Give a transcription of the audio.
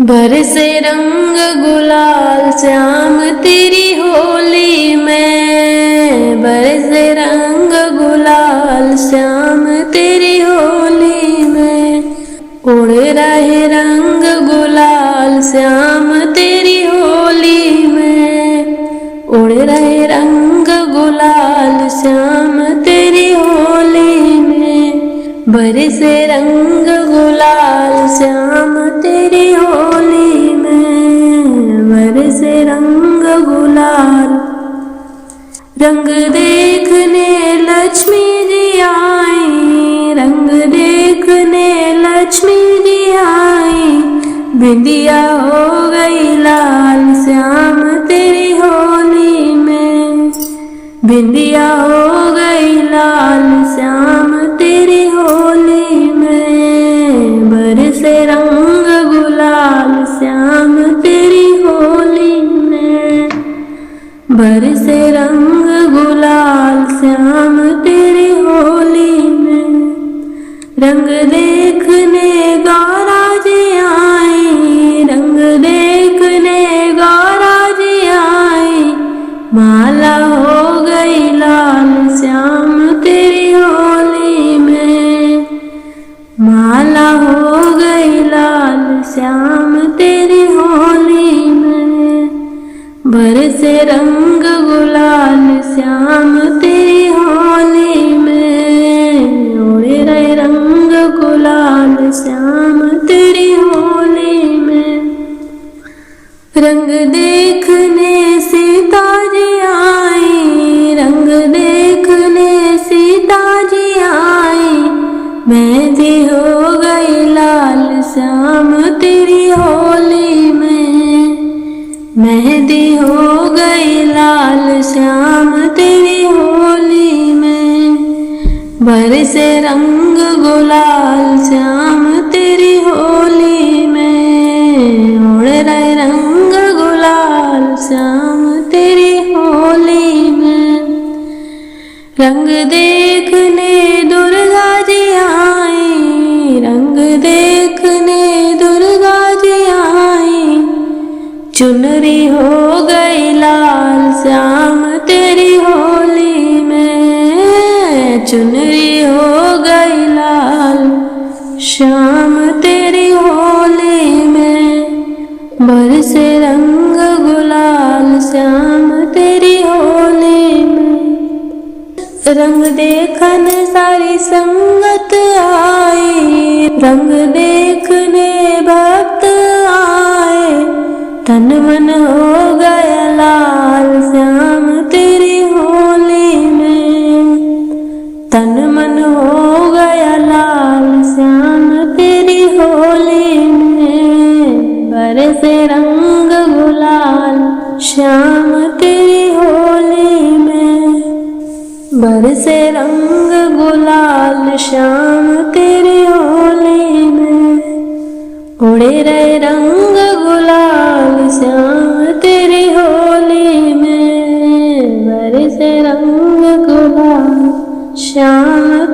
बरसे रंग गुलाल श्याम तेरी होली में, बरसे रंग गुलाल श्याम तेरी होली में। उड़ रहे रंग गुलाल श्याम तेरी होली में, उड़ रहे रंग गुलाल श्याम तेरी होली में। बरसे रंग गुलाल श्याम तेरी होली में, बरसे रंग गुलाल। रंग देखने लक्ष्मी जी आई, रंग देखने लक्ष्मी जी आई। बिंदिया हो गई लाल श्याम तेरी होली में, बिंदिया हो गई लाल श्याम तेरी होली में। बरसे रंग गुलाल श्याम तेरी होली में, बरसे रंग गुलाल श्याम तेरी होली में। रंग देखने गौरा जी आई, रंग देखने गौरा जी आई। माला हो गई लाल श्याम तेरी होली में, माला हो गई लाल श्याम तेरी होली में। बरसे रंग गुलाल श्याम तेरी होली में, उड़े रहे रंग गुलाल श्याम तेरी होली में। रंग देखने सीता जी आई, रंग देखने सीता जी आई। मेहंदी हो गई लाल श्याम तेरी होली में, मेहंदी हो गई लाल श्याम तेरी होली में। बरसे रंग गुलाल श्याम तेरी होली में, उड़ रहे रंग गुलाल श्याम तेरी होली में। रंग देखने दुर्गा जी आई, रंग देखने दुर्गा जी आई। चुनरी हो गई लाल श्याम तेरी होली में, चुनरी हो गई लाल श्याम तेरी होली में। बरसे रंग गुलाल श्याम तेरी होली में। रंग देखन सारी संगत आई, रंग देखने भक्त आए। तन मन हो गया लाल श्याम तेरी होली में, तन मन हो गया लाल श्याम तेरी होली में। बरसे रंग गुलाल श्याम तेरी होली में, बरसे रंग गुलाल श्याम तेरी होली में। उड़े रहे रंग गुलाल श्याम तेरी होली में, बरसे रंग गुलाल श्याम